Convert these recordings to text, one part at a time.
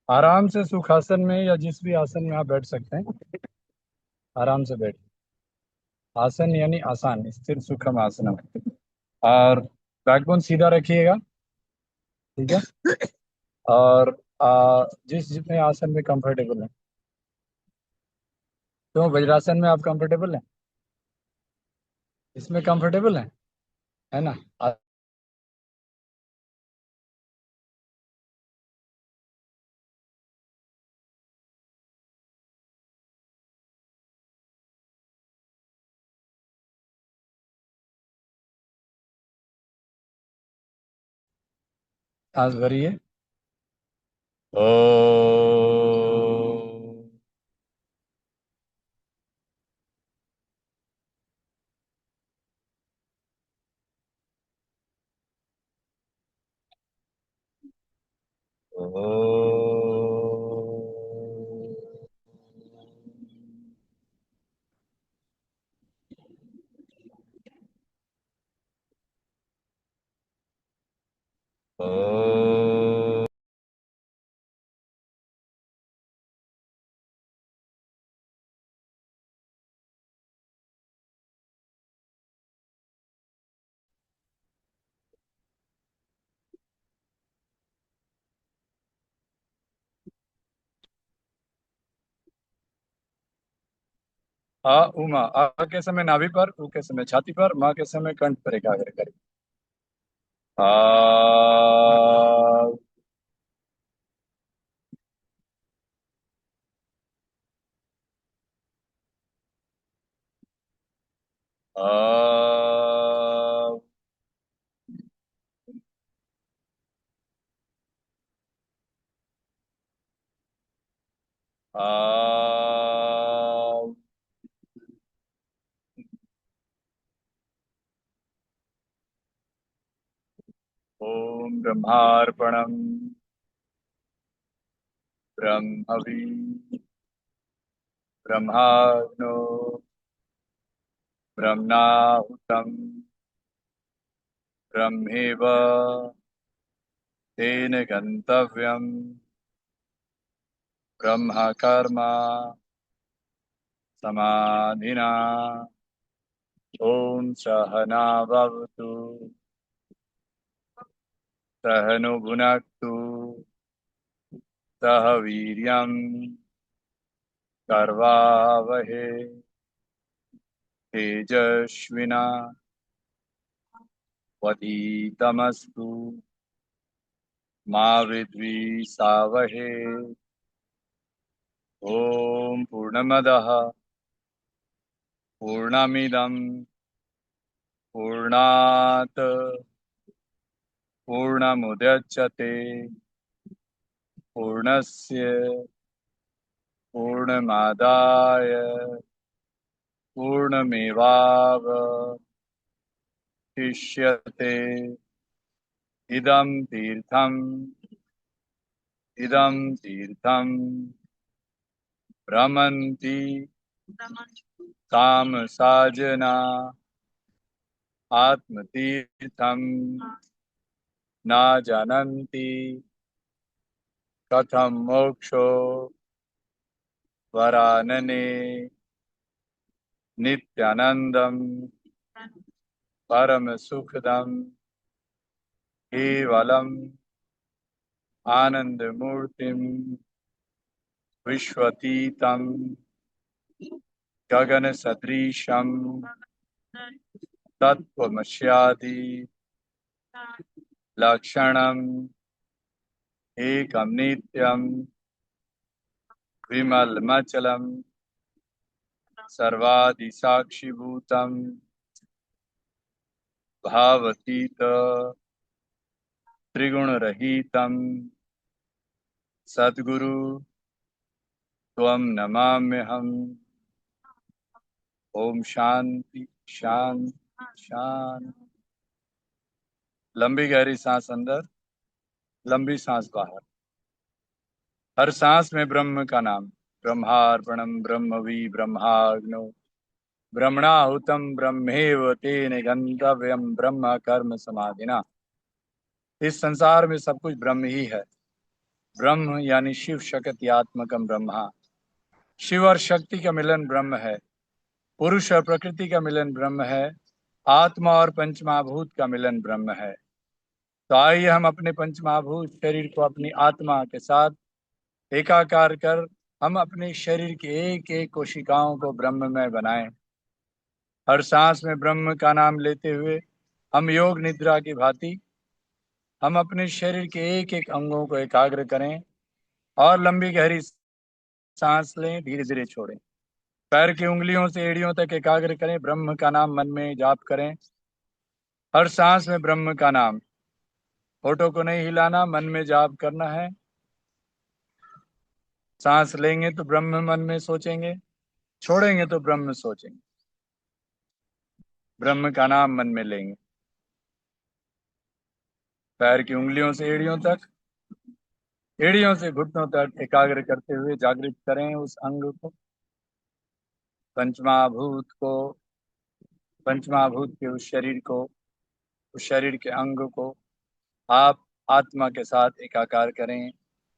आराम से सुखासन में या जिस भी आसन में आप बैठ सकते हैं, आराम से बैठ। आसन यानी आसान, स्थिर सुखम आसन। और बैकबोन सीधा रखिएगा। ठीक है। और जिस जितने आसन में कंफर्टेबल है। तो वज्रासन में आप कंफर्टेबल हैं? इसमें कंफर्टेबल है ना? सांस भरिए। ओ। ओ। उमा। के समय नाभि पर, उ के समय छाती पर, माँ के समय कंठ पर एकाग्र करें। आ। आ। आ। ओम ब्रह्मार्पणम ब्रह्मवि ब्रह्माग्नो ब्रह्मणाहुतम ब्रह्मेव तेन गंतव्यम ब्रह्म कर्म समाधिना। ओम सहना भवतु सहनो भुनक्तु सह वीर्यं कर्वावहे तेजस्विना वधीतमस्तु मा विद्विषावहे। ओम पूर्णमदः पूर्णमिदं पूर्णात् पूर्णमुदच्यते पूर्णस्य पूर्णमादाय पूर्णमेवावशिष्यते। इदं तीर्थम् इदं तीर्थं भ्रमन्ति काम साजना आत्मतीर्थं न जानन्ति कथं मोक्षो वरानने। नित्यानंदं परम सुखदं केवलम् आनंद मूर्तिम विश्वतीतं गगन सदृशं तत्त्वमस्यादि लक्षणम् एकं नित्यं विमलमचलं सर्वादिसाक्षिभूतं भावतीत त्रिगुणरहितं सद्गुरु त्वं नमाम्यहम्। ओम शांति शांति शांति। लंबी गहरी सांस अंदर, लंबी सांस बाहर। हर सांस में ब्रह्म का नाम। ब्रह्मार्पणम ब्रह्मवि ब्रह्माग्नो ब्रह्मणाहुतम ब्रह्मेव तेन गंतव्यम ब्रह्म कर्म समाधिना। इस संसार में सब कुछ ब्रह्म ही है। ब्रह्म यानी शिव शक्त्यात्मकम ब्रह्मा। शिव और शक्ति का मिलन ब्रह्म है। पुरुष और प्रकृति का मिलन ब्रह्म है। आत्मा और पंचमहाभूत का मिलन ब्रह्म है। तो आइए हम अपने पंचमहाभूत शरीर को अपनी आत्मा के साथ एकाकार कर हम अपने शरीर की एक एक कोशिकाओं को ब्रह्ममय बनाएं। हर सांस में ब्रह्म का नाम लेते हुए हम योग निद्रा की भांति हम अपने शरीर के एक एक अंगों को एकाग्र करें और लंबी गहरी सांस लें, धीरे धीरे छोड़ें। पैर की उंगलियों से एड़ियों तक एकाग्र करें, ब्रह्म का नाम मन में जाप करें। हर सांस में ब्रह्म का नाम। होठों को नहीं हिलाना, मन में जाप करना है। सांस लेंगे तो ब्रह्म मन में सोचेंगे, छोड़ेंगे तो ब्रह्म सोचेंगे, ब्रह्म का नाम मन में लेंगे। पैर की उंगलियों से एड़ियों तक, एड़ियों से घुटनों तक एकाग्र करते हुए जागृत करें उस अंग को, पंचमहाभूत को, पंचमहाभूत के उस शरीर को, उस शरीर के अंग को आप आत्मा के साथ एकाकार करें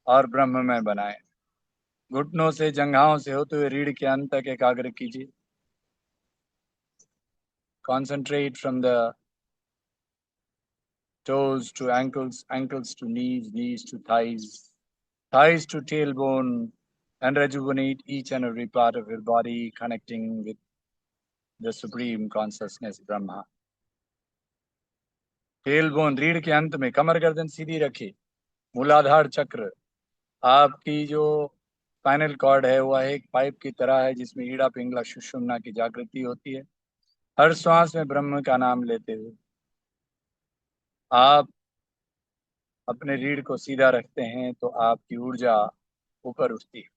और ब्रह्ममय बनाएं। घुटनों से, जंघाओं से होते हुए रीढ़ के अंत तक एकाग्र कीजिए। Concentrate from the toes to ankles, ankles to knees, knees to thighs, thighs to tailbone, and rejuvenate each and every part of your body, connecting with the supreme consciousness Brahma. Tailbone, रीढ़ के अंत में कमर गर्दन सीधी रखिए। मूलाधार चक्र, आपकी जो स्पाइनल कॉर्ड है वह एक पाइप की तरह है जिसमें ईड़ा पिंगला सुषुम्ना की जागृति होती है। हर श्वास में ब्रह्म का नाम लेते हुए आप अपने रीढ़ को सीधा रखते हैं तो आपकी ऊर्जा ऊपर उठती है।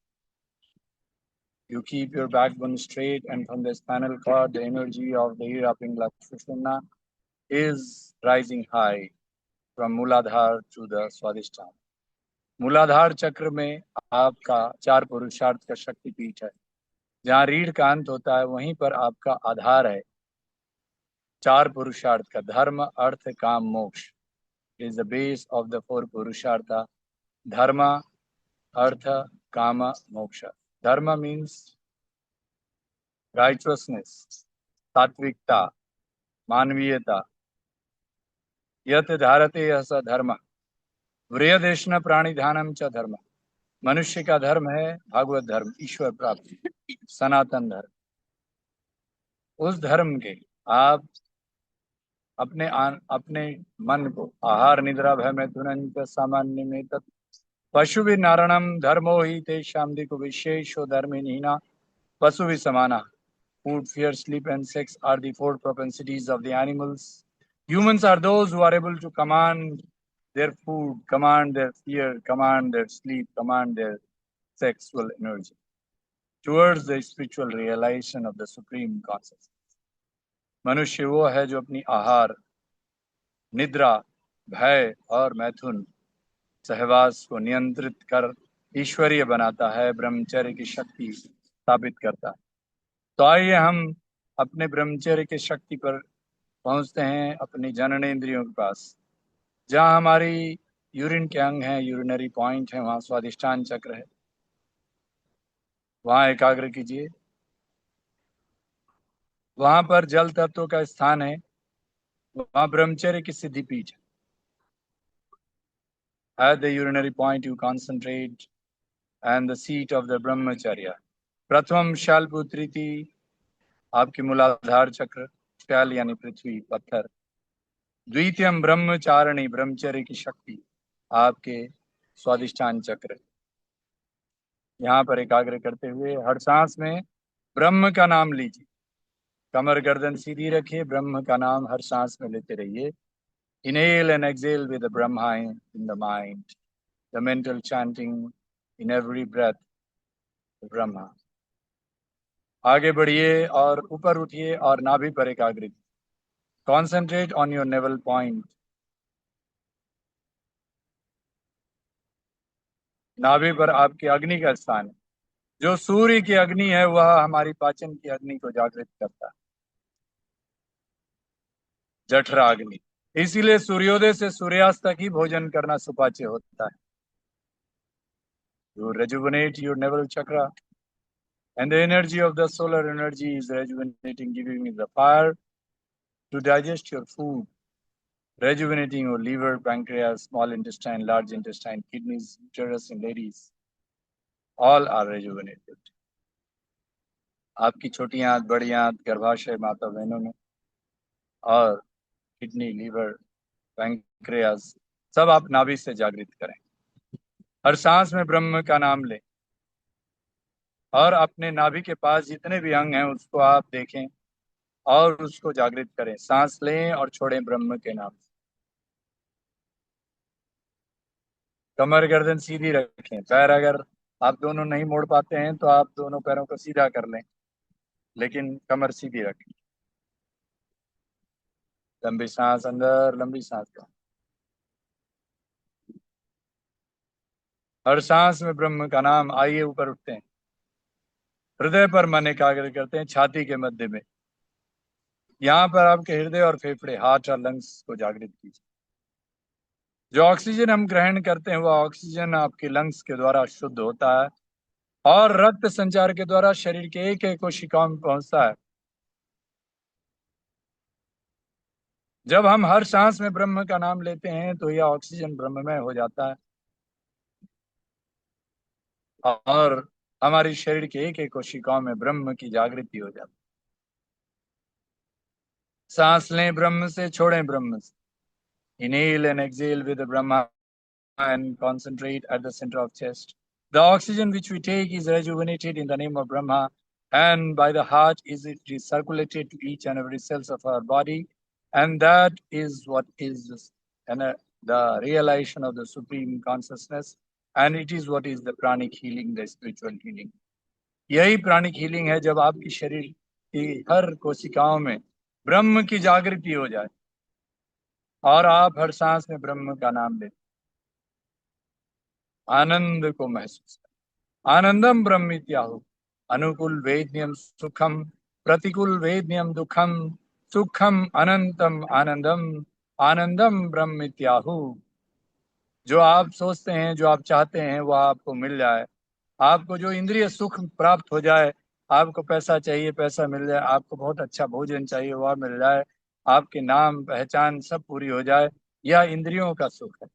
You keep your backbone straight, and from the spinal cord, the energy of the Ida Pingla Sushumna is rising high from Muladhar to the Swadhisthana. मूलाधार चक्र में आपका चार पुरुषार्थ का शक्तिपीठ है। जहाँ रीढ़ का अंत होता है वहीं पर आपका आधार है चार पुरुषार्थ का, धर्म अर्थ काम मोक्ष is the base of the four purushartha. Dharma, artha, kama, moksha. Dharma means righteousness, सात्विकता, मानवीयता। यत धारते यह स धर्म, व्रियदेशन प्राणिधानम च धर्म। मनुष्य का धर्म है भागवत धर्म, ईश्वर प्राप्ति, सनातन धर्म। उस धर्म के आप अपने मन को आहार निद्रा भय मैथुन सामान्य में तत् पशु भी नारणम धर्मो ही तेषां दिको विशेषो धर्मिणीना पशु भी समाना। Food, fear, sleep, and sex are the four propensities of the animals. Humans are those who are able to command their food, command their fear, command their sleep, command their sexual energy towards the spiritual realization of the supreme consciousness. मनुष्य वो है जो अपनी आहार, निद्रा, भय और मैथुन सहवास को नियंत्रित कर ईश्वरीय बनाता है, ब्रह्मचर्य की शक्ति स्थापित करता है। तो आइए हम अपने ब्रह्मचर्य की शक्ति पर पहुंचते हैं अपनी जननेंद्रियों के पास, जहां हमारी यूरिन के अंग हैं, यूरिनरी पॉइंट है, वहां स्वादिष्ठान चक्र है, वहां एकाग्र कीजिए। वहां पर जल तत्व का स्थान है, वहां ब्रह्मचर्य की सिद्धि पीठ है। At the urinary point you concentrate and the seat of the brahmacharya. प्रथम शालपुत्रीति आपकी मूलाधार चक्र, शाल यानी पृथ्वी, पत्थर। द्वितीयम ब्रह्मचारिणी, ब्रह्मचर्य की शक्ति आपके स्वादिष्ठान चक्र। यहाँ पर एकाग्र करते हुए हर सांस में ब्रह्म का नाम लीजिए। कमर गर्दन सीधी रखिए, ब्रह्म का नाम हर सांस में लेते रहिए। Inhale and exhale with the Brahma in the mind, the mental chanting in every breath, Brahma. आगे बढ़िए और ऊपर उठिए और नाभि पर एकाग्रित। Concentrate on your navel point. नाभि पर आपकी अग्नि का स्थान है। जो सूर्य की अग्नि है वह हमारी पाचन की अग्नि को जागृत करता है, जठरा अग्नि। इसीलिए सूर्योदय से सूर्यास्त तक ही भोजन करना सुपाच्य होता है। You rejuvenate your navel chakra, and the energy of the solar energy is rejuvenating, giving you the fire to digest your food, rejuvenating your liver, pancreas, small intestine, large intestine, kidneys, uterus in ladies. All are rejuvenated. आपकी छोटी आंत, बड़ी आंत, गर्भाशय माता बहनों में, और किडनी, लीवर, पैंक्रियास, सब आप नाभि से जागृत करें। हर सांस में ब्रह्म का नाम लें, और अपने नाभि के पास जितने भी अंग हैं उसको आप देखें और उसको जागृत करें। सांस लें और छोड़ें ब्रह्म के नाम से। कमर गर्दन सीधी रखें। पैर अगर आप दोनों नहीं मोड़ पाते हैं तो आप दोनों पैरों को सीधा कर लें, लेकिन कमर सीधी रखें। लंबी सांस अंदर, लंबी सांस बाहर। हर सांस में ब्रह्म का नाम। आइए ऊपर उठते हैं, हृदय पर मन एकाग्र करते हैं, छाती के मध्य में। यहाँ पर आपके हृदय और फेफड़े, हार्ट और लंग्स को जागृत कीजिए। जो ऑक्सीजन हम ग्रहण करते हैं वह ऑक्सीजन आपके लंग्स के द्वारा शुद्ध होता है और रक्त संचार के द्वारा शरीर के एक एक कोशिकाओं में पहुंचता है। जब हम हर सांस में ब्रह्म का नाम लेते हैं तो यह ऑक्सीजन ब्रह्ममय हो जाता है और हमारी शरीर के एक एक कोशिकाओं में ब्रह्म की जागृति हो जाती है। सांस लें ब्रह्म से, छोड़ें ब्रह्म से। Inhale and exhale with the Brahma and concentrate at the center of chest. The oxygen which we take is rejuvenated in the name of Brahma, and by the heart it is circulated to each and every cells of our body, and that is what is the realization of the supreme consciousness, and it is what is the pranic healing, the spiritual healing. यही pranic healing है, जब आपकी शरीर की हर कोशिकाओं में ब्रह्म की जागृति हो जाए और आप हर सांस में ब्रह्म का नाम लें। आनंद को महसूस करें। आनंदम ब्रह्मित्याहु। अनुकूल वेद्यम सुखम, प्रतिकूल वेद्यम दुखम, सुखम अनंतम आनंदम, आनंदम ब्रह्मित्याहु। जो आप सोचते हैं, जो आप चाहते हैं, वह आपको मिल जाए। आपको जो इंद्रिय सुख प्राप्त हो जाए, आपको पैसा चाहिए, पैसा मिल जाए, आपको बहुत अच्छा भोजन चाहिए, वह मिल जाए, आपके नाम पहचान सब पूरी हो जाए, यह इंद्रियों का सुख है।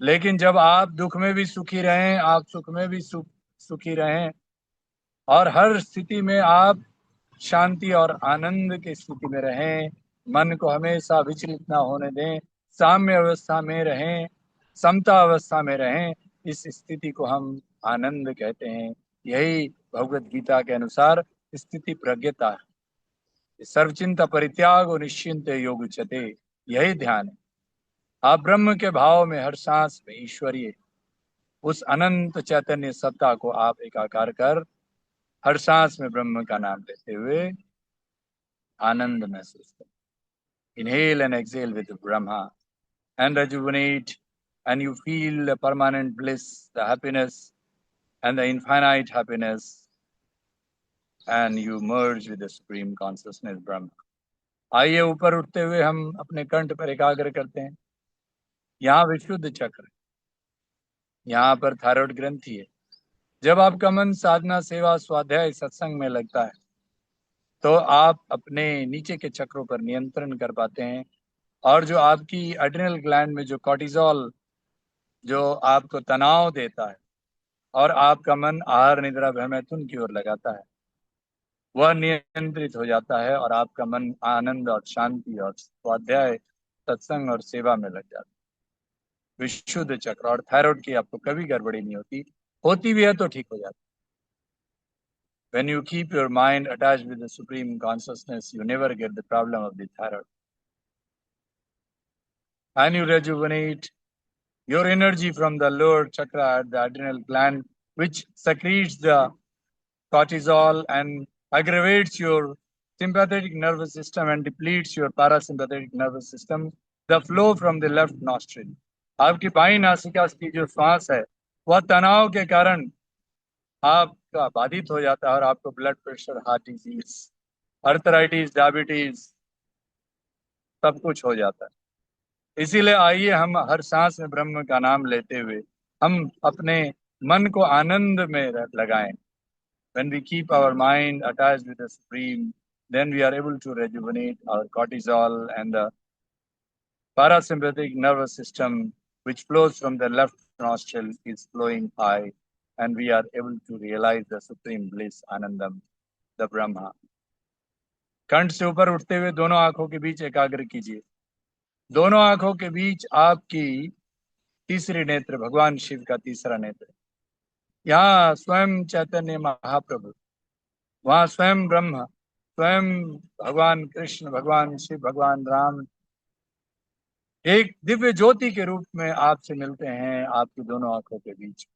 लेकिन जब आप दुख में भी सुखी रहें, आप सुख में भी सुखी रहें, और हर स्थिति में आप शांति और आनंद की स्थिति में रहें, मन को हमेशा विचलित ना होने दें, साम्य अवस्था में रहें, समता अवस्था में रहें, इस स्थिति को हम आनंद कहते हैं। यही भगवत गीता के अनुसार स्थिति प्रज्ञता है। सर्वचिंता परित्याग और निश्चिंत योग उच्यते, यही ध्यान है। आप ब्रह्म के भाव में हर सांस में ईश्वरीय उस अनंत चैतन्य सत्ता को आप एकाकार कर हर सांस में ब्रह्म का नाम लेते हुए आनंद महसूस करें। Inhale and exhale with Brahma and rejuvenate, and you feel the permanent bliss, the happiness, and the infinite happiness, and you merge with the supreme consciousness Brahma. आइए ऊपर उठते हुए हम अपने कंठ पर एकाग्र करते हैं। यहाँ विशुद्ध चक्र, यहाँ पर थायराइड ग्रंथि है। जब आपका मन साधना, सेवा, स्वाध्याय, सत्संग में लगता है तो आप अपने नीचे के चक्रों पर नियंत्रण कर पाते हैं, और जो आपकी एड्रिनल ग्लैंड में जो कॉर्टिजोल जो आपको तनाव देता है और आपका मन आहार निद्रा भय मैथुन की ओर लगाता है, वह नियंत्रित हो जाता है और आपका मन आनंद और शांति और स्वाध्याय, सत्संग और सेवा में लग जाता है। विशुद्ध चक्र। और थायराइड की आपको कभी गड़बड़ी नहीं होती भी है तो ठीक हो जाती है। When you keep your mind attached with the supreme consciousness, you never get the problem of the thyroid. And you rejuvenate your energy from the lower chakra at the adrenal gland, which secretes the cortisol and aggravates your sympathetic nervous system and depletes your parasympathetic nervous system. The flow from the left nostril. आपकी बाईं नासिका की जो श्वास है वह तनाव के कारण आपका बाधित हो जाता है और आपको blood pressure, heart disease, arthritis, diabetes सब कुछ हो जाता है। इसीलिए आइए हम हर सांस में ब्रह्म का नाम लेते हुए हम अपने मन को आनंद में लगाएं. When we keep our mind attached with the Supreme, then we are able to rejuvenate our cortisol, and the parasympathetic nervous system, which flows from the left nostril, is flowing high, and we are able to realize the supreme bliss, Anandam, the Brahma. कंठ से ऊपर उठते हुए दोनों आंखों के बीच एकाग्र कीजिए. दोनों आंखों के बीच आपकी तीसरी नेत्र भगवान शिव का तीसरा नेत्र. यहाँ स्वयं चैतन्य महाप्रभु, वहां स्वयं ब्रह्म, स्वयं भगवान कृष्ण, भगवान शिव, भगवान राम एक दिव्य ज्योति के रूप में आपसे मिलते हैं आपकी दोनों आंखों के बीच.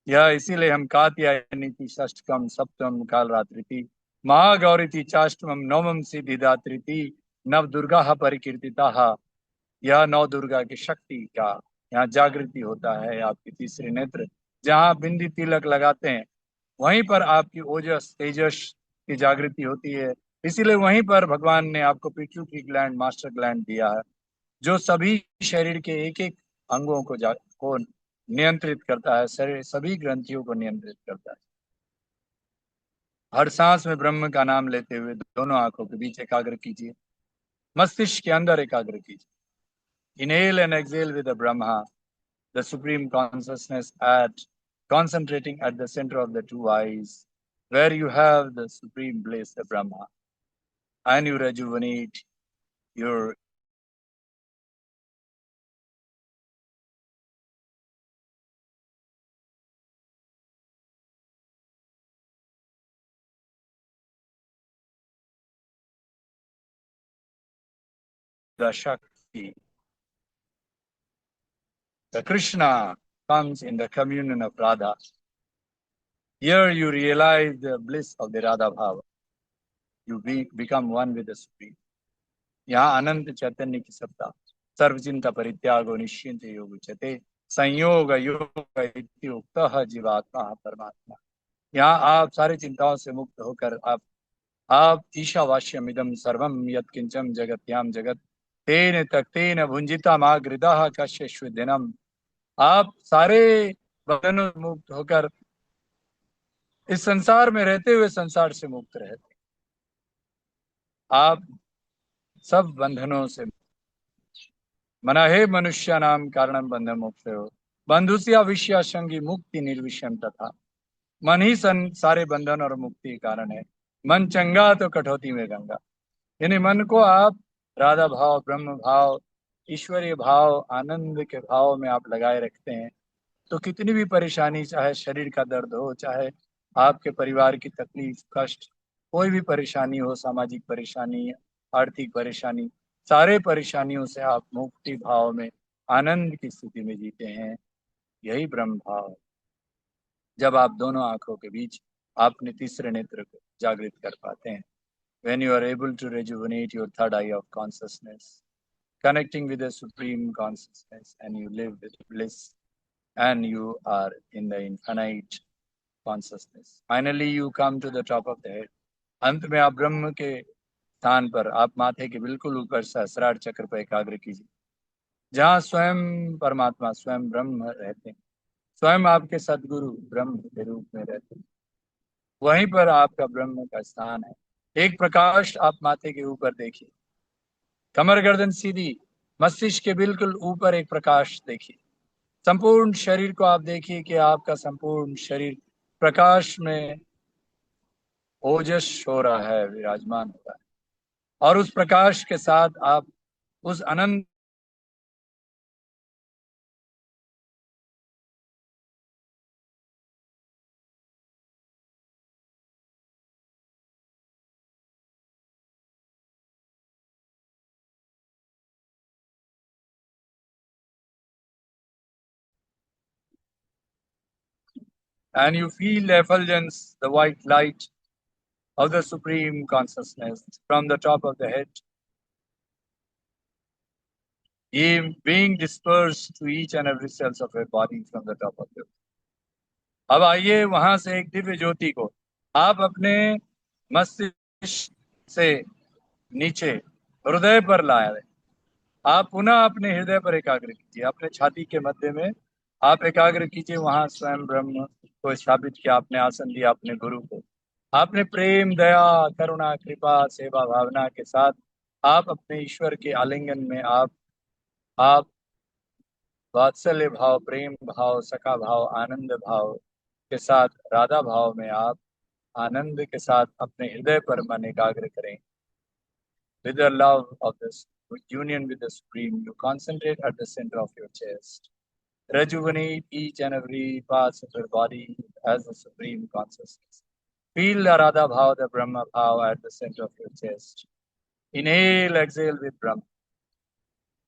यह इसीलिए हम कात्यायनी षष्ठकम सप्तम काल रात्रि महागौरी चाष्टमम नवम सिद्धिदात्री नव दुर्गा परिकीर्तिता. यह नौ दुर्गा की शक्ति का यहाँ जागृति होता है. आपकी तीसरे नेत्र जहाँ बिंदी तिलक लगाते हैं वहीं पर आपकी ओजस तेजस की जागृति होती है. इसीलिए वहीं पर भगवान ने आपको पिट्यूटरी ग्लैंड, मास्टर ग्लैंड दिया है, जो सभी शरीर के एक एक अंगों को नियंत्रित करता है, शरीर सभी ग्रंथियों को नियंत्रित करता है. हर सांस में ब्रह्म का नाम लेते हुए दोनों आंखों के बीच एकाग्र कीजिए, मस्तिष्क के अंदर एकाग्र कीजिए. Inhale and exhale with the Brahma, the supreme consciousness concentrating at the center of the two eyes, where you have the supreme bliss, the Brahma, and you rejuvenate your the Shakti. The Krishna comes in the communion of Radha. Here you realize the bliss of the Radha Bhava. You become one with the Supreme. यहाँ अनंत चैतन्य की सत्ता, सर्वचिंता परित्यागो निश्चिंत योग उच्यते, संयोग योग इत्युक्तः जीवात्मा परमात्मा. यहाँ आप सारी चिंताओं से मुक्त होकर आप ईशावास्यमिदं सर्वं यत्किंचन जगत्याम जगत तेन तक्तेन भुंजिता मागृतः कश्यश्विदिनम. आप सारे बंधनों से मुक्त होकर इस संसार में रहते हुए संसार से मुक्त रहते. आप सब बंधनों से मना हे मनुष्य नाम कारणम बंध मोक्ष हो बंधुसिया विषया संगी मुक्ति निर्विषम. तथा मन ही सारे बंधन और मुक्ति कारण है. मन चंगा तो कटौती में गंगा. यानी मन को आप राधा भाव, ब्रह्म भाव, ईश्वरीय भाव, आनंद के भाव में आप लगाए रखते हैं तो कितनी भी परेशानी, चाहे शरीर का दर्द हो, चाहे आपके परिवार की तकलीफ, कष्ट, कोई भी परेशानी हो, सामाजिक परेशानी, आर्थिक परेशानी, सारे परेशानियों से आप मुक्ति भाव में, आनंद की स्थिति में जीते हैं. यही ब्रह्म भाव. जब आप दोनों आंखों के बीच अपने तीसरे नेत्र को जागृत कर पाते हैं, when you are able to rejuvenate your third eye of consciousness, connecting with the supreme consciousness, and you live with bliss, and you are in the infinite consciousness. Finally, you come to the top of the head. अंत में आप ब्रह्म के स्थान पर, आप माथे के बिल्कुल ऊपर सहस्रार चक्र पर एकाग्र कीजिए, जहाँ स्वयं परमात्मा, स्वयं ब्रह्म रहते हैं, स्वयं आपके सदगुरु ब्रह्म के रूप में रहते हैं. वहीं पर आपका ब्रह्म का स्थान है. एक प्रकाश आप माथे के ऊपर देखिए, कमर गर्दन सीधी, मस्तिष्क के बिल्कुल ऊपर एक प्रकाश देखिए. संपूर्ण शरीर को आप देखिए कि आपका संपूर्ण शरीर प्रकाश में ओजस हो रहा है, विराजमान हो रहा है. और उस प्रकाश के साथ आप उस अनंत and you feel the effulgence, the white light of the supreme consciousness from the top of the head, being dispersed to each and every cells of your body from the top of your. अब आइए वहां से एक दिव्य ज्योति को आप अपने मस्तिष्क से नीचे हृदय पर लाए. आप पुनः अपने हृदय पर एकाग्र कीजिए. अपने छाती के मध्य में आप एकाग्र कीजिए वहां स्वयं ब्रह्म को स्थापित किया, आपने आसन दिया अपने गुरु को, आपने प्रेम दया करुणा कृपा सेवा भावना के साथ आप अपने ईश्वर के आलिंगन में आप वात्सल्य भाव प्रेम भाव सखा भाव आनंद भाव के साथ राधा भाव में आप आनंद के साथ अपने हृदय पर मन एकाग्र करें। With the love of this union with the Supreme, you concentrate at the center of your chest. Rejuvenate each and every part of your body as the Supreme Consciousness. Feel the Radha Bhav, the Brahma Bhav at the center of your chest. Inhale, exhale with Brahma.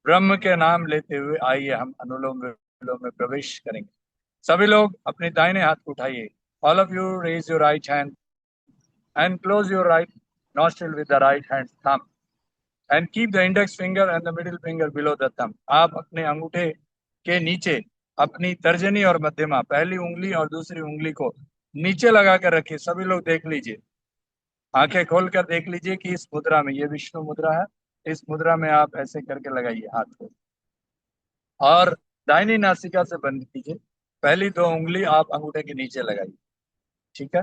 ब्रह्म के नाम लेते हुए आइए हम अनुलोम विलोम में प्रवेश करेंगे। सभी लोग अपने दाहिने हाथ को उठाइए। All of you raise your right hand and close your right nostril with the right hand thumb. And keep the index finger and the middle finger below the thumb. आप अपने अंगूठे के नीचे अपनी तर्जनी और मध्यमा पहली उंगली और दूसरी उंगली को नीचे लगा कर रखिए। सभी लोग देख लीजिए, आंखें खोलकर देख लीजिए कि इस मुद्रा में, ये विष्णु मुद्रा है, इस मुद्रा में आप ऐसे करके लगाइए हाथ को और दाहिनी नासिका से बंद कीजिए। पहली दो उंगली आप अंगूठे के नीचे लगाइए, ठीक है।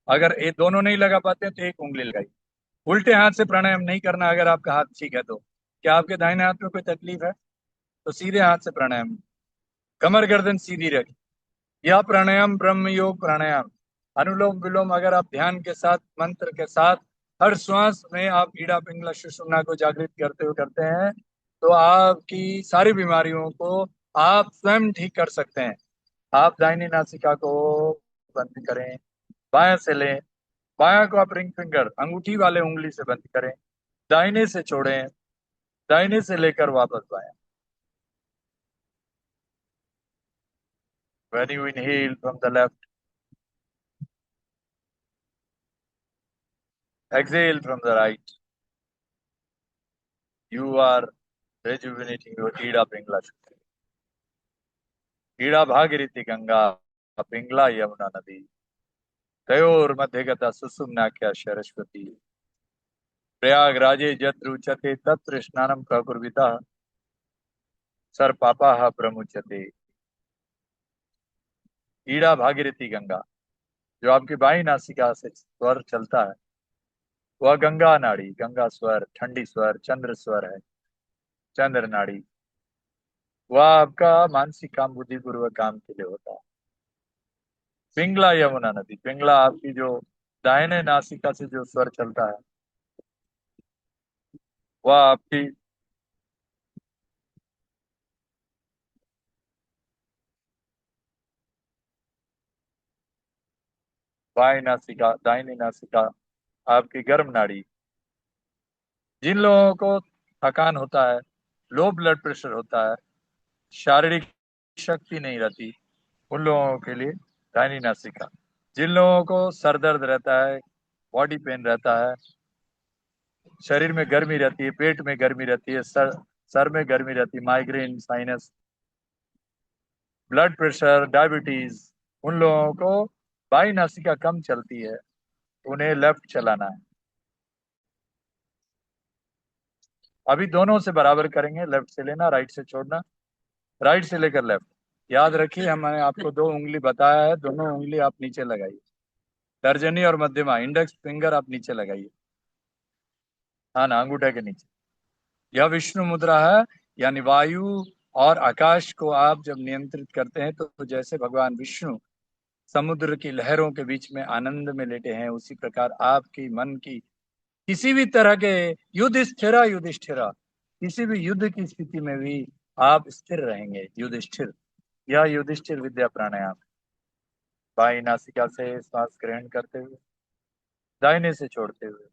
अगर ये दोनों नहीं लगा पाते तो एक उंगली लगाइए। उल्टे हाथ से प्राणायाम नहीं करना। अगर आपका हाथ ठीक है तो क्या आपके दाहिने हाथ में कोई तकलीफ है तो सीधे हाथ से प्राणायाम, कमर गर्दन सीधी रखें। यह प्राणायाम ब्रह्म योग प्राणायाम अनुलोम विलोम अगर आप ध्यान के साथ मंत्र के साथ हर श्वास में आप ईड़ा पिंगला सुषुम्ना को जागृत करते हुए करते हैं तो आपकी सारी बीमारियों को आप स्वयं ठीक कर सकते हैं। आप दाहिनी नासिका को बंद करें, बाएं से लें, बायां को आप रिंग फिंगर अंगूठी वाले उंगली से बंद करें, दाहिने से छोड़ें, दाहिने से लेकर वापस बाएं। When you inhale from the left, exhale from the right, you are rejuvenating your Ida Pingla. Ida Bhagiriti Ganga, Pingla Yamuna Nadi, तयोर मध्यगता सुसुम्नाख्या Saraswati प्रयागराजे यत्र उच्यते तत्र स्नानं प्रकुर्वितः सर्वपापाः प्रमुच्यते। ईड़ा भागीरथी गंगा जो आपकी बाई नासिका से स्वर चलता है वह गंगा नाड़ी, गंगा स्वर ठंडी स्वर चंद्र स्वर है, चंद्र नाड़ी वह आपका मानसिक काम बुद्धि पूर्वक काम के लिए होता है। पिंगला यमुना नदी, पिंगला आपकी जो दाहिने नासिका से जो स्वर चलता है वह आपकी बाई नासिका, दाहिनी नासिका आपकी गर्म नाड़ी। जिन लोगों को थकान होता है, लो ब्लड प्रेशर होता है, शारीरिक शक्ति नहीं रहती, उन लोगों के लिए दाहिनी नासिका। जिन लोगों को सर दर्द रहता है, बॉडी पेन रहता है, शरीर में गर्मी रहती है, पेट में गर्मी रहती है, सर में गर्मी रहती है, migraine sinus blood pressure diabetes, उन लोगों को बाई नासिका कम चलती है, उन्हें लेफ्ट चलाना है। अभी दोनों से बराबर करेंगे, लेफ्ट से लेना राइट से छोड़ना, राइट से लेकर लेफ्ट। याद रखिए हमने आपको दो उंगली बताया है, दोनों उंगली आप नीचे लगाइए, तर्जनी और मध्यमा इंडेक्स फिंगर आप नीचे लगाइए, हाँ ना, अंगूठे के नीचे। यह विष्णु मुद्रा है, यानी वायु और आकाश को आप जब नियंत्रित करते हैं तो जैसे भगवान विष्णु समुद्र की लहरों के बीच में आनंद में लेटे हैं, उसी प्रकार आपकी मन की किसी भी तरह के युधिष्ठिरा युधिष्ठिरा किसी भी युद्ध की स्थिति में भी आप स्थिर रहेंगे। युधिष्ठिर, यह युधिष्ठिर विद्या प्राणायाम बाई नासिका से श्वास ग्रहण करते हुए, दाहिने से छोड़ते हुए,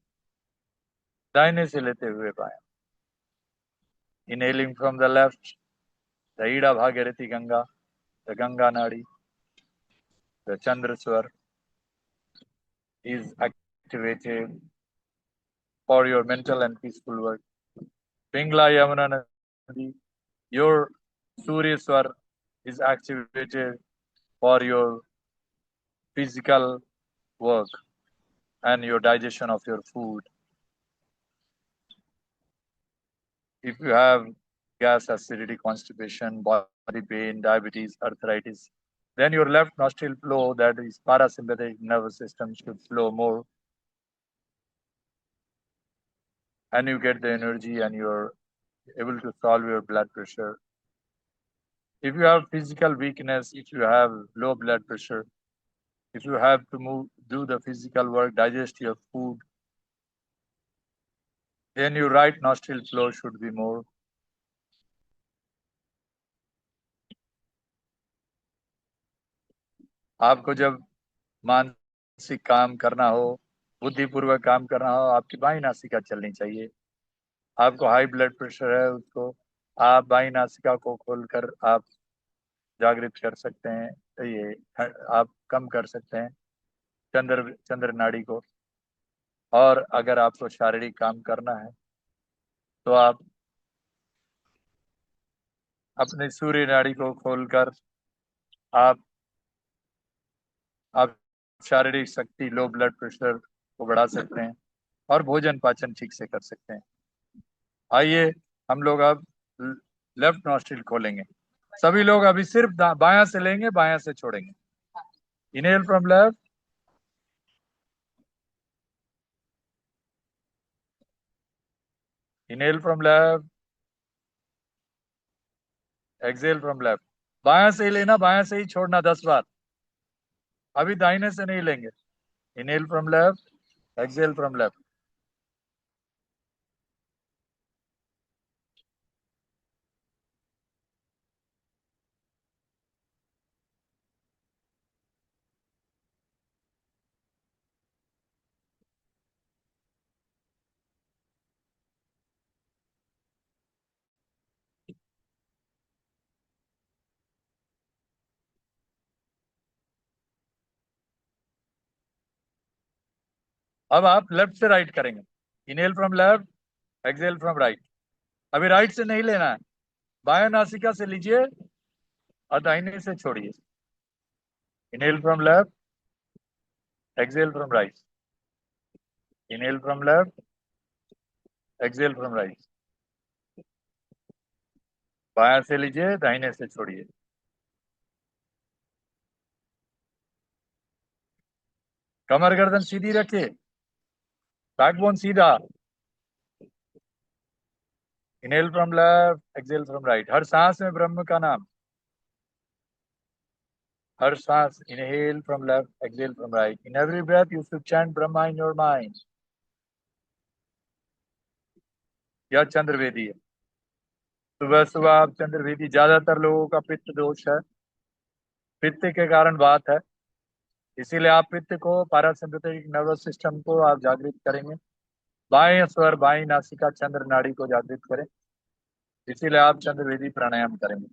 दाहिने से लेते हुए बाएं। Inhaling from the left, the Ida Bhagirathi Ganga, the Ganga Nadi, the Chandra Swar is activated for your mental and peaceful work. Pingla Yamuna Nadi, your Surya Swar is activated for your physical work and your digestion of your food. If you have gas, acidity, constipation, pain, diabetes, arthritis. Then your left nostril flow, that is parasympathetic nervous system, should flow more, and you get the energy and you're able to solve your blood pressure. If you have physical weakness, if you have low blood pressure, if you have to do the physical work, digest your food, then your right nostril flow should be more. आपको जब मानसिक काम करना हो, बुद्धिपूर्वक काम करना हो, आपकी बाई नासिका चलनी चाहिए। आपको हाई ब्लड प्रेशर है, उसको आप बाई नासिका को खोलकर आप जागृत कर सकते हैं, ये आप कम कर सकते हैं चंद्र नाड़ी को। और अगर आपको शारीरिक काम करना है तो आप अपने सूर्य नाड़ी को खोलकर आप आप शारीरिक शक्ति, लो ब्लड प्रेशर को बढ़ा सकते हैं और भोजन पाचन ठीक से कर सकते हैं। आइए हम लोग अब लेफ्ट नॉस्ट्रिल खोलेंगे। सभी लोग अभी सिर्फ बायां से लेंगे, बायां से छोड़ेंगे। Inhale from left, inhale from left, exhale from left. बायां से ही लेना, बायां से ही छोड़ना 10 बार। अभी दाहिने से नहीं लेंगे। Inhale from left, exhale from left. अब आप लेफ्ट से राइट करेंगे। Inhale from left, exhale from right. अभी राइट से नहीं लेना है, बायां नासिका से लीजिए और दाहिने से छोड़िए। Inhale from left, exhale from right. Inhale from left, exhale from right. बायां से लीजिए, दाहिने से छोड़िए। कमर गर्दन सीधी रखिए, बैकबोन सीधा। Inhale from left, exhale from right. हर सांस में ब्रह्म का नाम। हर सांस, inhale from left, exhale from right. In every breath you should chant Brahma in your mind. यह चंद्रवेदी है। सुबह सुबह आप चंद्रवेदी, ज्यादातर लोगों का पित्त दोष है, पित्त के कारण बात है, इसीलिए आप पित्त को, पैरासिम्पैथेटिक नर्वस सिस्टम को आप जागृत करेंगे। बाएं स्वर, बाएं नासिका चंद्र नाड़ी को जागृत करें, इसीलिए आप चंद्रवेदी प्राणायाम करेंगे।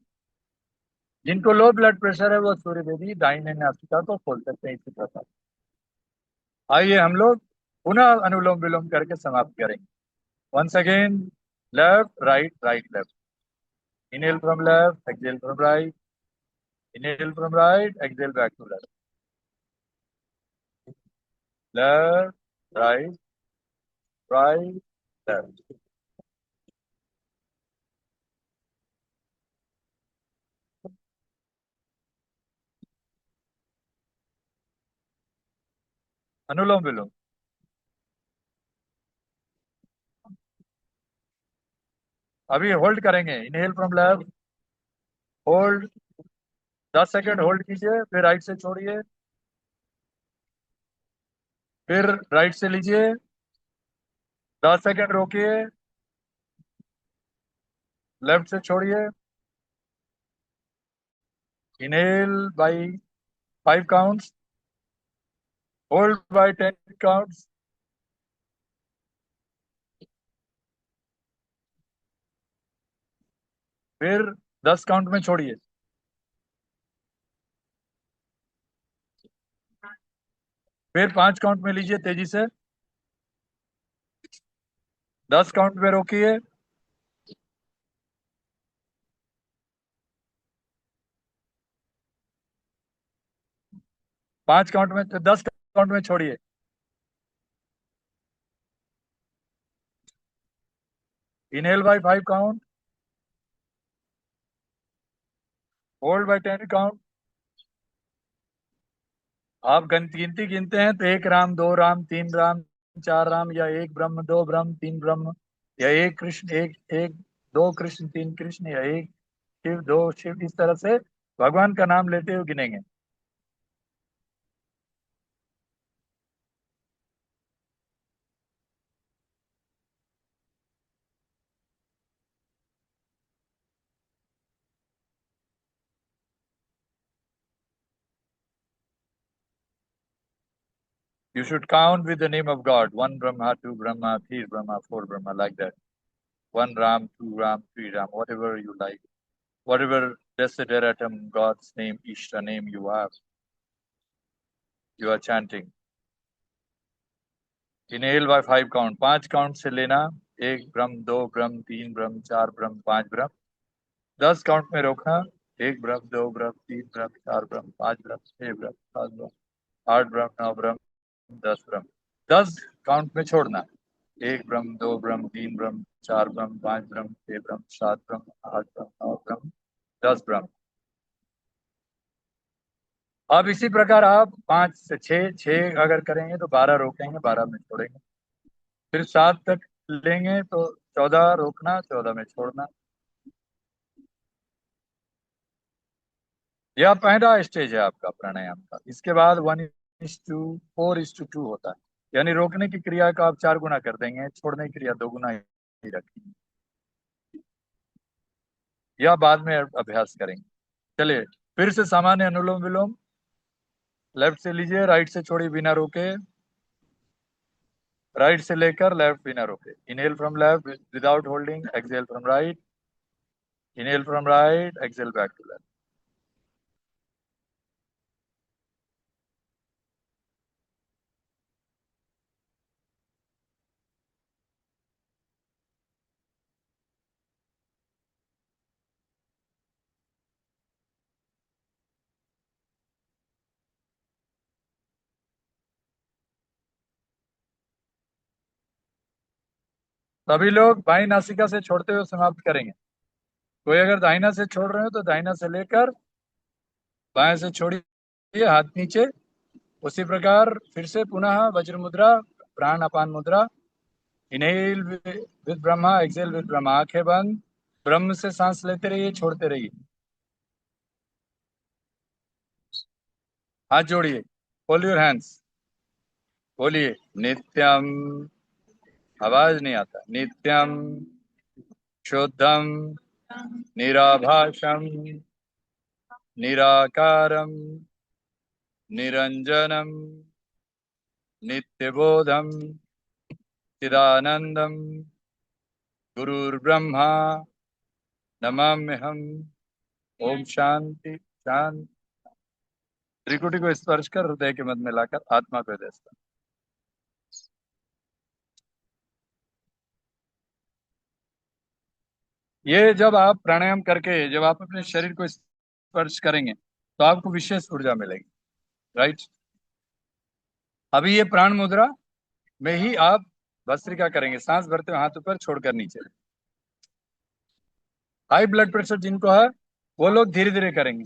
जिनको लो ब्लड प्रेशर है वो सूर्यवेदी दाहिने नासिका को खोल सकते हैं इसी प्रकार। आइए हम लोग पुनः अनुलोम विलोम करके समाप्त करेंगे। Once again, left right, right left. Inhale from left, exhale from right. Inhale from right, exhale back to left. Left, right, right, left. अनुलोम विलोम। अभी होल्ड करेंगे। Inhale from left, hold 10 second hold कीजिए, फिर राइट से छोड़िए, फिर right से लीजिए, 10 सेकेंड रोकिए, लेफ्ट से छोड़िए। Inhale by 5 counts, hold by 10 counts, फिर 10 काउंट में छोड़िए। फिर 5 काउंट में लीजिए तेजी से, 10 काउंट में रोकिए, 5 काउंट में, 10 काउंट में छोड़िए। Inhale by 5 count, hold by 10 count. आप गिनती गिनते हैं तो 1 राम, 2 राम, 3 राम, 4 राम, या 1 ब्रह्म, 2 ब्रह्म, 3 ब्रह्म, या 1 कृष्ण, एक एक, 2 कृष्ण, 3 कृष्ण, या 1 शिव, 2 शिव, इस तरह से भगवान का नाम लेते हुए गिनेंगे। You should count with the name of God. One Brahma, two Brahma, three Brahma, four Brahma, like that. One Ram, two Ram, three Ram, whatever you like. Whatever desideratum, God's name, Ishta name you have, you are chanting. Inhale by 5 count. 5 count से लेना। 1 ब्रह्म, 2 ब्रह्म, 3 ब्रह्म, 4 ब्रह्म, 5 ब्रह्म। 10 count में रोकना। 1 ब्रह्म, 2 ब्रह्म, 3 ब्रह्म, 4 ब्रह्म, 5 ब्रह्म, 6 ब्रह्म, 7 ब्रह्म, 8 ब्रह्म, 9 ब्रह्म, 10 ब्रह्म। 10 count में छोड़ना। 1 ब्रह्म, 2 ब्रह्म, 3 ब्रह्म, 4 ब्रह्म, 5 ब्रह्म, 6 ब्रह्म, 7 ब्रह्म, 8 ब्रह्म, 9 ब्रह्म, 10 ब्रह्म। अब इसी प्रकार आप 5 से 6, 6 अगर करेंगे तो 12 रोकेंगे, 12 में छोड़ेंगे। फिर 7 तक लेंगे तो 14 रोकना, 14 में छोड़ना। यह पहला स्टेज है आपका प्राणायाम का। इसके बाद 1:4:2 होता है। यानी रोकने की क्रिया को आप 4 गुना कर देंगे, छोड़ने की क्रिया 2 गुना ही रखेंगे। यह बाद में अभ्यास करेंगे। चलिए फिर से सामान्य अनुलोम विलोम। लेफ्ट से लीजिए, राइट से छोड़िए बिना रोके। राइट से लेकर लेफ्ट बिना रोके। Inhale from left without holding, exhale from right, inhale from right, exhale back to left. सभी लोग बाई नासिका से छोड़ते हुए समाप्त करेंगे। कोई अगर दाहिना से छोड़ रहे हो तो दाहिना से लेकर बाएं से छोड़िए, हाथ नीचे। उसी प्रकार फिर से पुनः वज्र मुद्रा, प्राण अपान मुद्रा। Inhale with Brahma, exhale with Brahma. आंखें बंद, ब्रह्म से सांस लेते रहिए, छोड़ते रहिए। हाथ जोड़िए, होल्ड योर हैंड्स। बोलिए नित्यम, आवाज नहीं आता। नित्यम शुद्धम निराभाषम निराकारम निरंजनम नित्यबोधम चिदानंदम गुरुर्ब्रह्मा नमाम्यहम्। ओम शांति शांति। त्रिकुटी को स्पर्श कर हृदय के मध्य में लाकर आत्मा को हृदय स्पर्श। ये जब आप प्राणायाम करके जब आप अपने शरीर को स्पर्श करेंगे तो आपको विशेष ऊर्जा मिलेगी। राइट। अभी ये प्राण मुद्रा में ही आप भस्त्रिका करेंगे। सांस भरते हुए हाथ ऊपर, छोड़कर नीचे। हाई ब्लड प्रेशर जिनको है वो लोग धीरे धीरे करेंगे।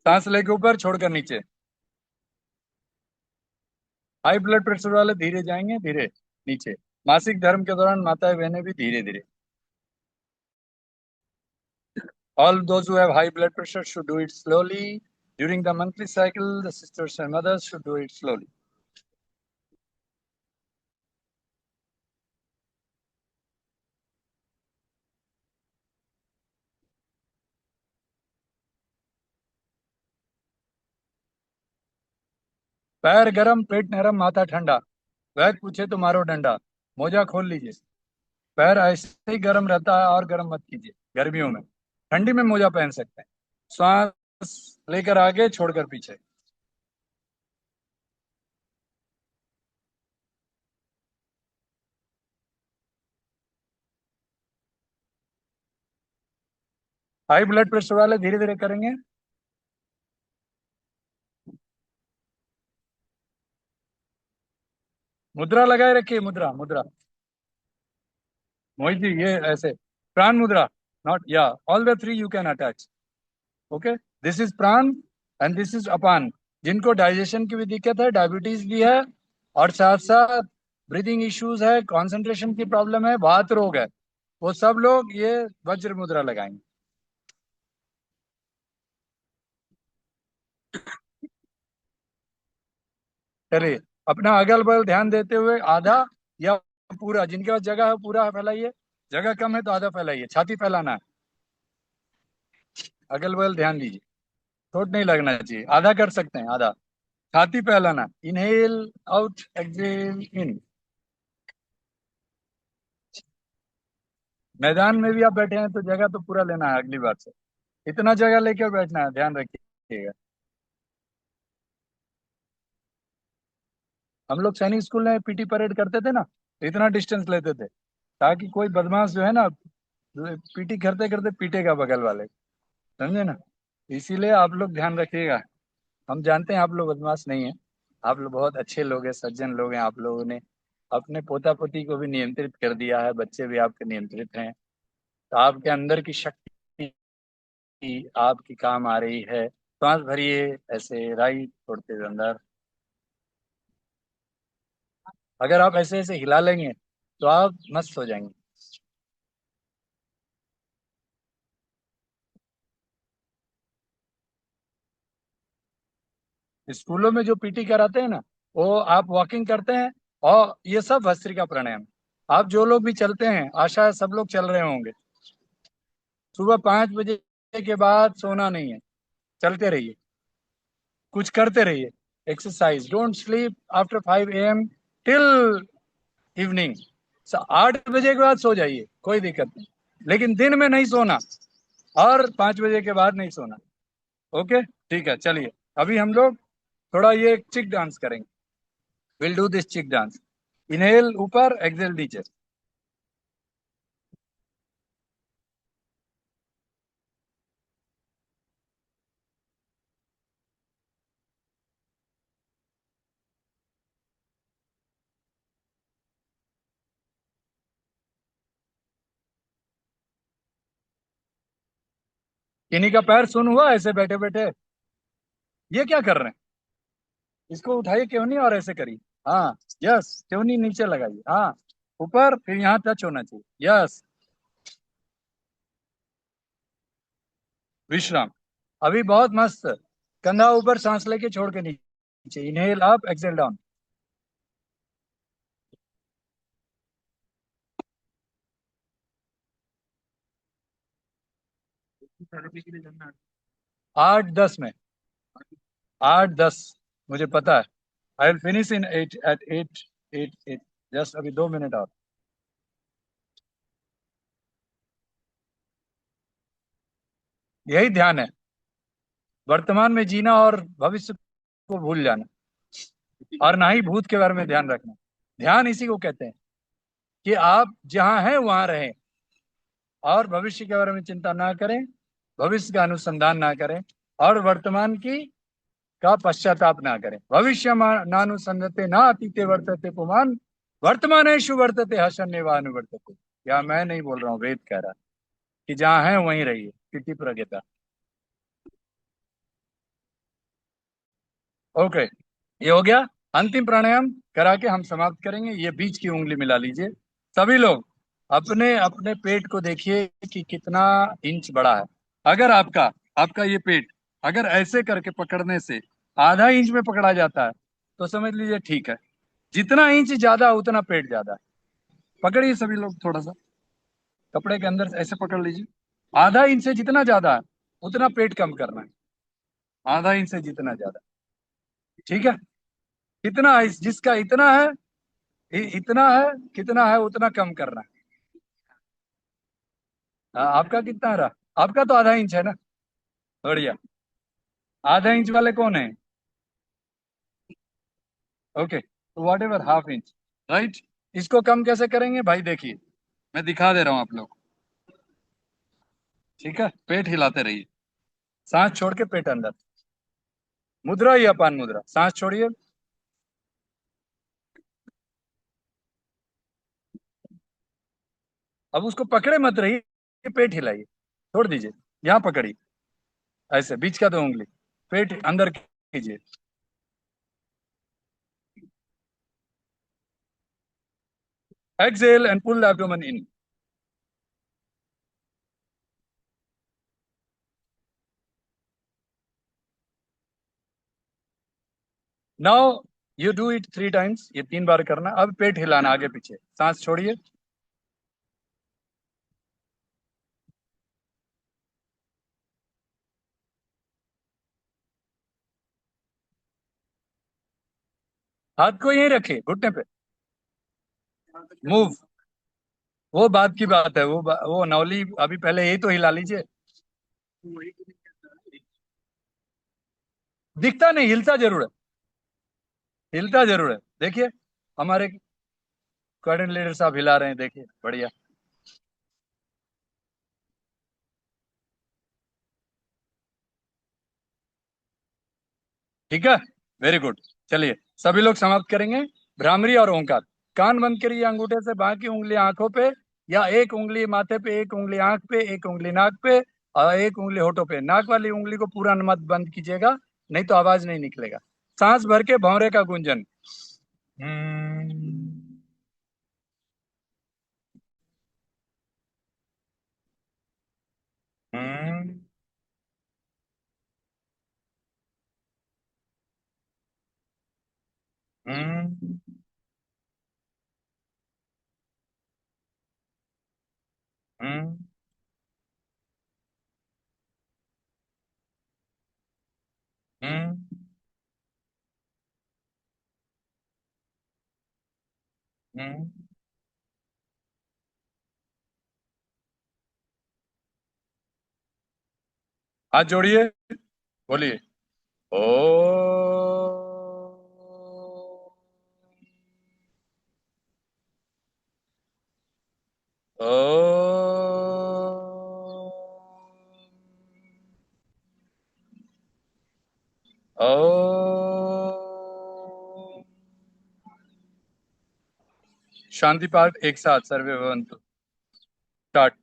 सांस लेके ऊपर, छोड़कर नीचे। हाई ब्लड प्रेशर वाले धीरे जाएंगे, धीरे नीचे। मासिक धर्म के दौरान माताएं बहनें भी धीरे धीरे। All those who have high blood pressure should do it slowly. During the monthly cycle, the sisters and mothers should do it slowly. पैर गरम, पेट नरम, माथा ठंडा। वैद्य पूछे तो मारो डंडा। मोजा खोल लीजिए। पैर ऐसे ही गर्म रहता है और गर्म मत कीजिए गर्मियों में। ठंडी में मोजा पहन सकते हैं। श्वास लेकर आगे, छोड़कर पीछे। हाई ब्लड प्रेशर वाले धीरे धीरे करेंगे। मुद्रा लगाए रखिए, मुद्रा मुद्रा। मोहित जी ये ऐसे प्राण मुद्रा। not, yeah, all the three you can attach. Okay, this is प्राण and this is अपान. जिनको डाइजेशन की भी दिक्कत है, डायबिटीज भी है, और साथ साथ ब्रीदिंग इश्यूज है, कंसंट्रेशन की प्रॉब्लम है, वात रोग है, वो सब लोग ये वज्र मुद्रा लगाएंगे. चलिए, अपना अगल बगल ध्यान देते हुए आधा या पूरा, जिनके पास जगह है पूरा फैलाइए, जगह कम है तो आधा फैलाइए, छाती फैलाना है, अगल बगल ध्यान दीजिए, चोट नहीं लगना चाहिए, आधा कर सकते हैं, आधा छाती फैलाना, इनहेल आउट, एक्सहेल इन. मैदान में भी आप बैठे हैं तो जगह तो पूरा लेना है अगली बार से, इतना जगह लेकर बैठना है, ध्यान रखिएगा. हम लोग सैनिक स्कूल में पीटी परेड करते थे ना, तो इतना डिस्टेंस लेते थे ताकि कोई बदमाश जो है ना, पीटी करते करते पीटेगा बगल वाले, समझे ना. इसीलिए आप लोग ध्यान रखिएगा. हम जानते हैं आप लोग बदमाश नहीं है, आप लोग बहुत अच्छे लोग हैं, सज्जन लोग हैं. आप लोगों ने अपने पोता पोती को भी नियंत्रित कर दिया है, बच्चे भी आपके नियंत्रित हैं, तो आपके अंदर की शक्ति आपकी काम आ रही है. सांस भरिए ऐसे, राइट छोड़ते हुए अंदर. अगर आप ऐसे ऐसे हिला लेंगे तो आप मस्त हो जाएंगे. स्कूलों में जो पीटी कराते हैं ना, वो आप वॉकिंग करते हैं, और ये सब भस्त्रिका प्राणायाम. आप जो लोग भी चलते हैं, आशा है सब लोग चल रहे होंगे, सुबह 5 बजे के बाद सोना नहीं है, चलते रहिए, कुछ करते रहिए, exercise. Don't sleep after 5 AM till evening. 8 बजे के बाद सो जाइए, कोई दिक्कत नहीं, लेकिन दिन में नहीं सोना, और 5 बजे के बाद नहीं सोना. ओके, ठीक है. चलिए, अभी हम लोग थोड़ा ये चिक डांस करेंगे. विल डू दिस चिक डांस. इनहेल ऊपर, एक्सेल नीचे. किन्हीं का पैर सुन हुआ ऐसे बैठे बैठे, ये क्या कर रहे हैं? इसको उठाइए क्यों नहीं, और ऐसे करिए. हाँ, यस, क्यों नहीं, नीचे लगाइए, हाँ, ऊपर, फिर यहाँ टच होना चाहिए, यस. विश्राम. अभी बहुत मस्त, कंधा ऊपर, सांस लेके छोड़ के नीचे, इनहेल अप, एक्सेल डाउन. 8-10 में, 8-10, मुझे पता है. I will finish in 8, eight 8, 8, 8. Just अभी 2 मिनट और. यही ध्यान है, वर्तमान में जीना और भविष्य को भूल जाना, और ना ही भूत के बारे में ध्यान रखना. ध्यान इसी को कहते हैं कि आप जहां हैं वहां रहें, और भविष्य के बारे में चिंता ना करें, भविष्य का अनुसंधान ना करें, और वर्तमान की का पश्चाताप ना करें. भविष्य नानुसंधते ना अतीते वर्तते पुमान, वर्तमानेषु वर्तते हसन्य व अनुवर्तते. या मैं नहीं बोल रहा हूँ, वेद कह रहा है कि जहां है वहीं रहिए. स्थिति प्रज्ञता. ओके, ये हो गया. अंतिम प्राणायाम करा के हम समाप्त करेंगे. ये बीच की उंगली मिला लीजिए. सभी लोग अपने अपने पेट को देखिए कि कितना इंच बड़ा है. अगर आपका आपका ये पेट अगर ऐसे करके पकड़ने से आधा इंच में पकड़ा जाता है, तो समझ लीजिए ठीक है. जितना इंच ज्यादा उतना पेट ज्यादा है. पकड़िए सभी लोग, थोड़ा सा कपड़े के अंदर से ऐसे पकड़ लीजिए. आधा इंच से जितना ज्यादा है उतना पेट कम करना है, आधा इंच से जितना ज्यादा. ठीक है, कितना है, जिसका इतना है, इतना है, कितना है उतना कम करना है. हाँ, आपका कितना रहा? आपका तो आधा इंच है ना. बढ़िया. आधा इंच वाले कौन है? ओके, तो what ever half inch, right. इसको कम कैसे करेंगे भाई, देखिए, मैं दिखा दे रहा हूँ आप लोग. ठीक है, पेट हिलाते रहिए, सांस छोड़ के पेट अंदर. मुद्रा या अपान मुद्रा, सांस छोड़िए. अब उसको पकड़े मत रहिए, पेट हिलाइए, छोड़ दीजिए, यहाँ पकड़िए, ऐसे बीच का 2 उंगली, पेट अंदर कीजिए। Exhale and pull the abdomen in. Now you do it 3 times. ये 3 बार करना। अब पेट हिलाना आगे पीछे, सांस छोड़िए। हाथ को यहीं रखिए घुटने पे। मूव, वो बात की बात है, वो नवली अभी पहले यही तो हिला लीजिए। दिखता नहीं, हिलता जरूर है, हिलता जरूर है। देखिए हमारे कोऑर्डिनेटर साहब हिला रहे हैं, देखिए बढ़िया। ठीक है, वेरी गुड। चलिए सभी लोग समाप्त करेंगे। भ्रामरी और ओंकार। कान बंद करिए अंगूठे से, बाकी उंगली आंखों पे, या एक उंगली माथे पे, एक उंगली आंख पे, एक उंगली नाक पे, और एक उंगली होठों पे। नाक वाली उंगली को पूरा मत बंद कीजिएगा, नहीं तो आवाज नहीं निकलेगा। सांस भर के भौरे का गुंजन। हम्म, हम्म, हम्म, हम्म, हम्म, हम्म। हाथ जोड़िए, बोलिए ओ। ओ। ओ। शांति पाठ एक साथ, सर्वे भवन्तु। स्टार्ट।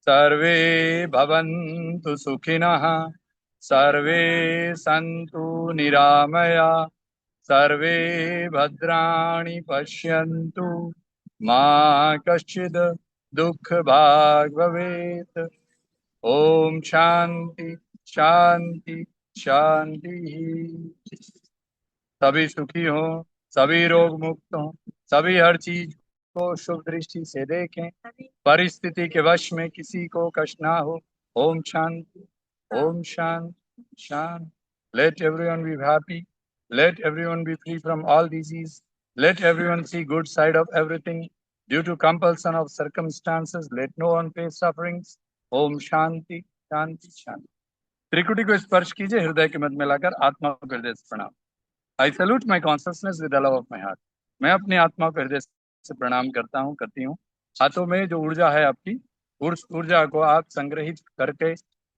सर्वे भवन्तु सुखिनः, सर्वे सन्तु निरामया, सर्वे भद्राणि पश्यन्तु, मा कश्चित् दुःखभाग् भवेत्। ओम शांति शांति शांति। सभी सुखी हो, सभी रोग मुक्त हो, सभी हर चीज को शुभ दृष्टि से देखें, परिस्थिति के वश में किसी को कष्ट ना हो। ओम शांति, ओम शांति शांति। Let everyone be happy, let everyone be free from all disease, let everyone see good side of everything. Due to compulsion of circumstances, let no one face sufferings. ओम शांति शांति शांति। त्रिकुटी को स्पर्श कीजिए हृदय के मध्य में लाकर, आत्मा को हृदय से प्रणाम। I salute my consciousness with the love of my heart. मैं अपनी आत्मा को हृदय से प्रणाम करता हूँ, करती हूँ। हाथों में जो ऊर्जा है आपकी, उस ऊर्जा को आप संग्रहित करके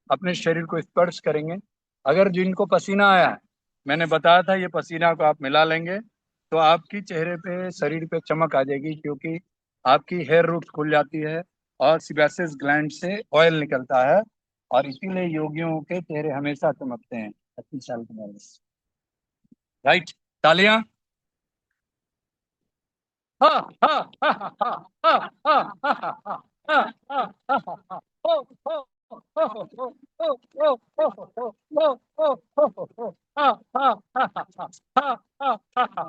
अपने शरीर को स्पर्श करेंगे। अगर जिनको पसीना आया है, मैंने बताया था ये पसीना को आप मिला लेंगे तो आपकी चेहरे पे, शरीर पे चमक आ जाएगी, क्योंकि आपकी हेयर रूट खुल जाती है और सिबेसिस ग्लैंड से ऑयल निकलता है, और इसीलिए योगियों के चेहरे हमेशा चमकते हैं 80 साल की उम्र में। राइट, तालियां। हा हा हा हा हा हा हा हा हा हा हा हा हा हा। हो हो हो हो हो हो हो हो हो हो हो हो हो। हा हा हा हा हा हा हा हा।